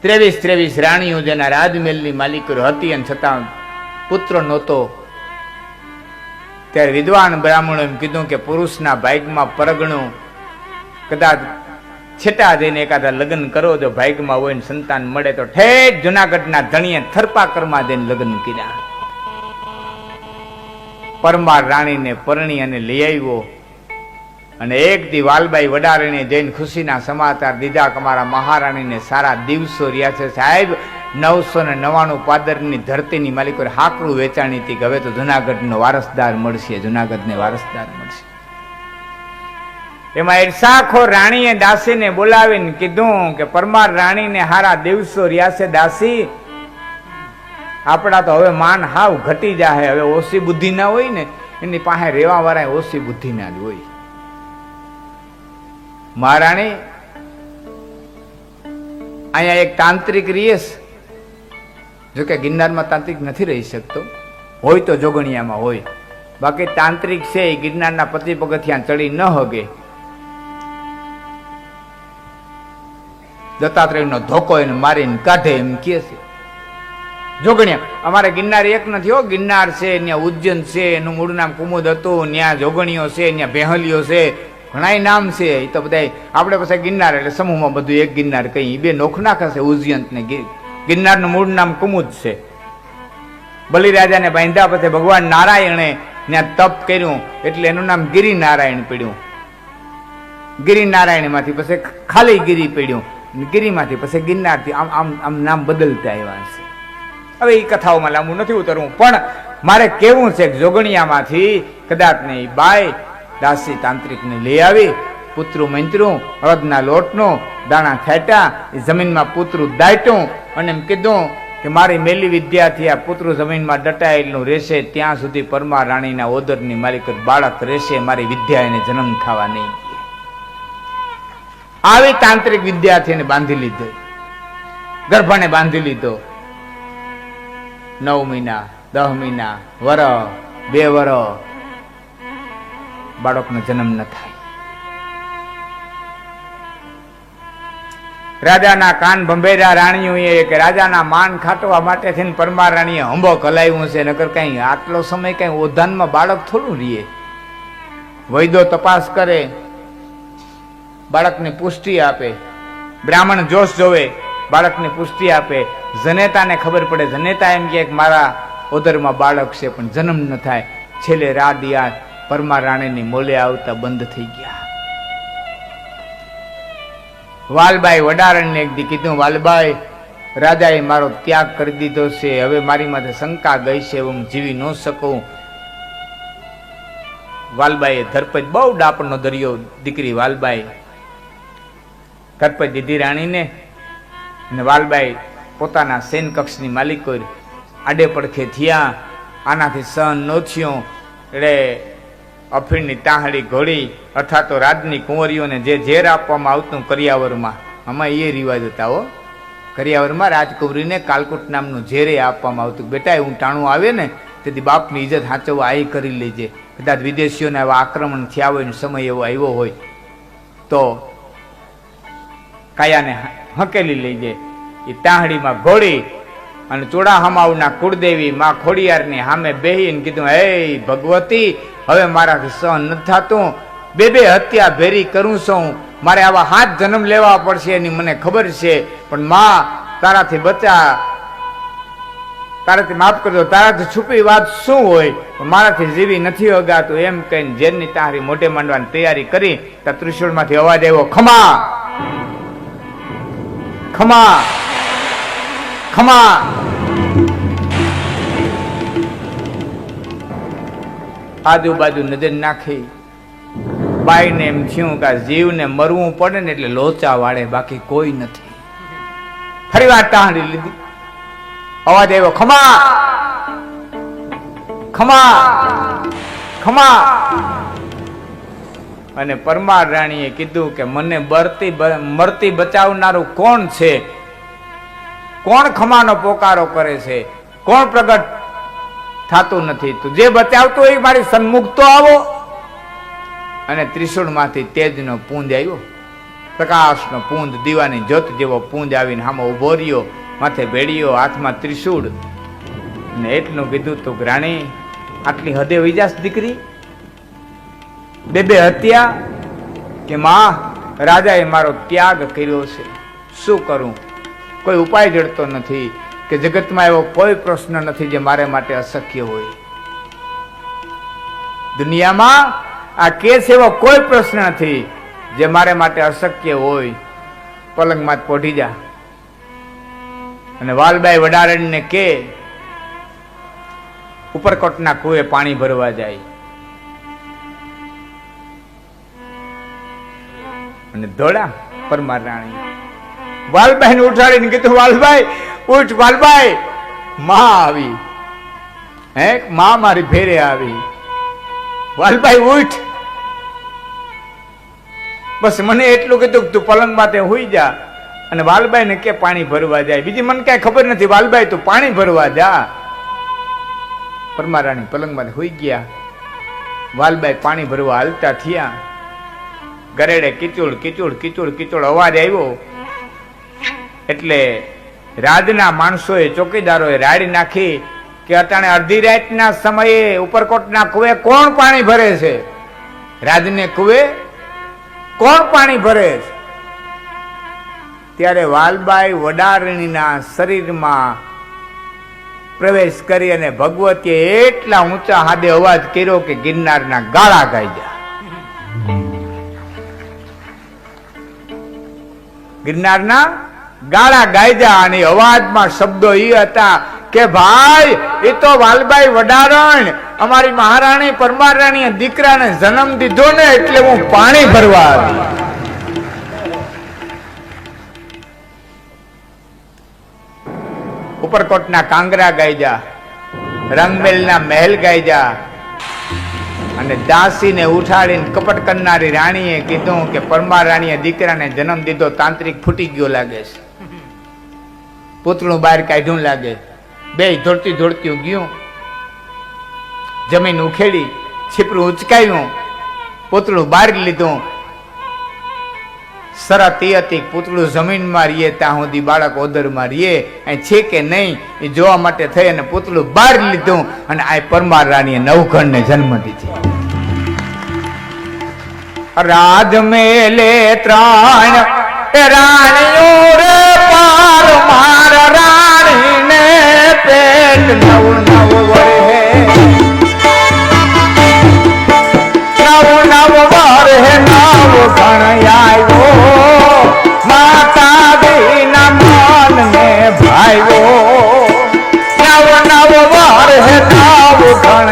23 રાણીઓ જેના રાજમહેલની માલિકો હતી અને છતાં પુત્ર નહોતો. ત્યારે વિદ્વાન બ્રાહ્મણો એમ કીધું કે પુરુષના ભાગ્યમાં પરગણું કદાચ છેટા જઈને એકાદા લગ્ન કરો, જો ભાગ્યમાં હોય ને સંતાન મળે તો. ઠેઠ જુનાગઢના ધણીએ થરપાકરમાં જઈને લગ્ન કર્યા. પરમાર રાણીને પરણી અને લઈ આવ્યો. અને એક દી વાલબાઈ વડારીને જઈને ખુશીના સમાચાર દીધા કે અમારા મહારાણીને સારા દિવસો રહ્યા છે સાહેબ. 999 પાદરની ધરતીની માલિકો હાકડું વેચાણી હતી કે હવે તો જુનાગઢનો વારસદાર મળશે, જુનાગઢને વારસદાર મળશે. એમાં ઈર્ષાખોર રાણીએ દાસીને બોલાવીને કીધું કે પરમાર રાણીને હારા દિવસો રહ્યા છે દાસી, આપણા તો હવે માન હાવ ઘટી જાય, હવે ઓછી બુદ્ધિ ના હોય ને એની પાસે રેવા વાળા ઓછી બુદ્ધિ ના જ હોય. મહારાણી અહીંયા એક તાંત્રિક રીએસ, જોકે ગિરનારમાં તાંત્રિક નથી રહી શકતો, હોય તો જોગણિયામાં હોય, બાકી તાંત્રિક છે એ ગિરનારના પતિ પગથિયાં ચડી ન હગે. દત્તાત્રેયનો ધોકો એને મારીને કાઢે એમ કે છે જોગણિયા. અમારે ગિરનાર એક નથી હો, ગિરનાર છે, ત્યાં ઉજ્જૈન છે, એનું મૂળ નામ કુમુદ હતું, ત્યાં જોગણીઓ છે, ત્યાં બેહલીઓ છે, ઘણા નામ છે. એ તો બધા આપણે પછી ગિરનાર એટલે સમૂહમાં બધું એક ગિરનાર કઈ, બે નોખ નાખે છે ઉજ્જૈન ને ગિરનારનું મૂળ નામ કુમુદ છે. બલિરાજાને બાંધ્યા પછી ભગવાન નારાયણે ત્યાં તપ કર્યું એટલે એનું નામ ગિરિનારાયણ પડ્યું. ગિરિનારાયણ માંથી પછી ખાલી ગિરી પડ્યું, ગિરિમાંથી પછી ગિરનારથી આમ આમ આમ નામ બદલતા આવ્યા છે. હવે એ કથાઓમાં લાંબુ નથી ઉતરવું, પણ મારે કેવું છે કે જોગણિયામાંથી કદાચ નહીં બાઈ દાસી તાંત્રિકને લઈ આવી, પુતરું મંત્રું, અડદના લોટનું દાણા ખેટા, એ જમીનમાં પુતરું દાટ્યું અને એમ કીધું કે મારી મેલી વિદ્યાથી આ પુતરું જમીનમાં દટાયેલું રહેશે ત્યાં સુધી પરમાર રાણીના ઓદરની માલિક બાળક રહેશે, મારી વિદ્યા એને જન્મ થવા નહીં. આવી તાંત્રિક વિદ્યાર્થીને બાંધી લીધો, ગર્ભાને બાંધી લીધો. 9 મહિના 10 મહિના વરસ 2 વરસ બાળકનો જન્મ ન થાય. રાજાના કાન ભંભેરા રાણીઓએ કે રાજાના માન ખાટવા માટે થઈને પરમાર રાણીએ હંબક હલાવ્યું છે, નકર કઈ આટલો સમય કઈ ઓધાનમાં બાળક થોડું રહીએ. વૈદો તપાસ કરે, બાળકની પુષ્ટિ આપે, બ્રાહ્મણ જોશ જોવે, બાળકની પુષ્ટિ આપે. જનેતાને ખબર પડે, જનેતા એમ કે મારા ઓદરમાં બાળક છે પણ જન્મ ન થાય. છેલ્લે રાત યાદ પરમાર રાણીની મોલે આવતા બંધ થઈ ગયા. વાલબાઈ વડારણને એક દી કીધું, વાલબાઈ રાજાએ મારો ત્યાગ કરી દીધો છે, હવે મારી માથે શંકા ગઈ છે, હું જીવી ન શકું. વાલબાઈએ ધરપત, બહુ ડાપણનો દરિયો દીકરી વાલબાઈ, ધરપત દીધી રાણીને. અને વાલબાઈ પોતાના સેન કક્ષની માલિકો આડે પડખે થયા, આનાથી સહન ન થયું એટલે અફીણની તાહડી ઘોડી અર્થાત તો રાજની કુંવરીઓને જે ઝેર આપવામાં આવતું કરિયાવરમાં, આમાં એ રિવાજ હતા હો. કરિયાવરમાં રાજકુંવરીને કાલકુટ નામનું ઝેરે આપવામાં આવતું. બેટા એવું ટાણું આવે ને તેથી બાપની ઇજ્જત સાચવવા આ કરી લેજે, કદાચ વિદેશીઓને આવા આક્રમણ થયા હોય ને સમય એવો આવ્યો હોય તો કાયાને હકેલી લેજે. એ તાહડીમાં ઘોડી અને ચોડા હમાવના કુળદેવી માં ખોડિયારની સામે બેહીને કીધું, હે ભગવતી, હવે મારાથી સહન નથી થતું, 2 હત્યા ભેરી કરું છું, મારે આવા 7 જન્મ લેવા પડશે એની મને ખબર છે, પણ માં તારાથી બચા, તારાથી માફ કરજો, તારાથી છુપી વાત શું હોય, મારાથી જીવી નથી અગાતું. એમ કહીને જેરની તારી મોઢે માંડવાની તૈયારી કરી ત્યાં ત્રિશુળમાંથી અવાજ આવ્યો, ખમા ખમા ખમા. આજુબાજુ નજર નાખી, બાઈને એમ થયું કે જીવને મરવું પડે ને એટલે લોચા વાળે, બાકી કોઈ નથી. ફરી વાર ટાહડી લીધી, અવાજ આવ્યો, ખમા ખમા ખમા. અને પરમાર રાણીએ કીધું કે મને મરતી બચાવનારું કોણ છે, કોણ ખમાનો પોકારો કરે છે, કોણ પ્રગટ થતું નથી, તું જે બચાવતો હોય મારી સન્મુખ તો આવો. અને ત્રિશુળ માંથી તેજનો પૂંજ આવ્યો, પ્રકાશનો પૂંજ, દીવાની જ્યોત જેવો પૂંજ આવીને હામો ઉભો રહ્યો, માથે ભેડિયો, હાથમાં ત્રિશૂળ, ને એટલું કીધું તું રાણી આટલી હદે વિજાસ દીકરી, બે હત્યા કે માં રાજાએ મારો ત્યાગ કર્યો છે, શું કરું? કોઈ ઉપાય જડતો નથી કે જગતમાં એવો કોઈ પ્રશ્ન નથી જે મારે માટે અશક્ય હોય. દુનિયામાં આ કેસ એવો કોઈ પ્રશ્ન નથી જે મારે માટે અશક્ય હોય. પલંગમાં જ પોઢી જા. અને વાલબાઈ વડારણને કે ઉપરકોટના કુએ પાણી ભરવા જાય. અને દોડા પરમાર રાણી વાલબાઈ ને ઉઠાડીને કીધું, વાલબાઈ ઉઠ, વાલબાઈ માં આવી, હે માં મારી ભેરે આવી, વાલબાઈ ઉઠ. બસ મને એટલું કીધું તું પલંગ માથે હુઈ જા અને વાલબાઈ ને કે પાણી ભરવા જાય. બીજી મને કઈ ખબર નથી, વાલબાઈ તું પાણી ભરવા જા. પરમાર રાણી પલંગ માથે હુઈ ગયા. વાલબાઈ પાણી ભરવા હાલતા થયા. ગરેડે કીચુડ કીચુડ કીચુડ કીચુડ અવાજ આવ્યો એટલે રાજના માણસોએ, ચોકીદારોએ રાડી નાખી કે અટાણે અડધી રાતના સમયે ઉપરકોટના કુએ કોણ પાણી ભરે છે? રાજને કુએ કોણ પાણી ભરે છે? ત્યારે વાલબાઈ વડારણીના શરીરમાં પ્રવેશ કરી અને ભગવતીએ એટલા ઊંચા હાદે અવાજ કર્યો કે ગિરનારના ગાળા ગાયા. ગિરનારના ગાળા ગાયજા. અને અવાજમાં શબ્દો એ હતા કે ભાઈ એ તો વાલબાઈ વડારણ અમારી મહારાણી પરમાર રાણીએ દીકરાને જન્મ દીધો ને એટલે હું પાણી ભરવા આવી. ઉપરકોટના કાંગરા ગાયજા, રંગમેલના મહેલ ગાયજા. અને દાસીને ઉઠાડીને કપટ કરનારી રાણીએ કીધું કે પરમાર રાણીએ દીકરાને જન્મ દીધો, તાંત્રિક ફૂટી ગયો લાગે છે, પૂતળું બહાર કાઢ્યું લાગે. બે ધોળતી ધોળતી ગયું, જમીન ઉખેડી, છીપરું ઉચકાયું, પૂતળું બહાર લીધું. શરત એ હતી પૂતળું જમીનમાં રહીએ ત્યાં સુધી બાળક ઓદરમાં રહીએ, અહીં છે કે નહીં એ જોવા માટે થઈ અને પૂતળું બહાર લીધું. અને આ પરમાર રાણીએ નવઘણને જન્મ દીધી. રાજમેલે ત્રણ રાણીઓ રે પરમાર રાણીને પેટ નવ નવ વરહે, નવ નવ વરહે નવ ગણ આવ્યો, માતા દીના મનને ભાઈઓ, નવ નવ વરહે નવ ગણ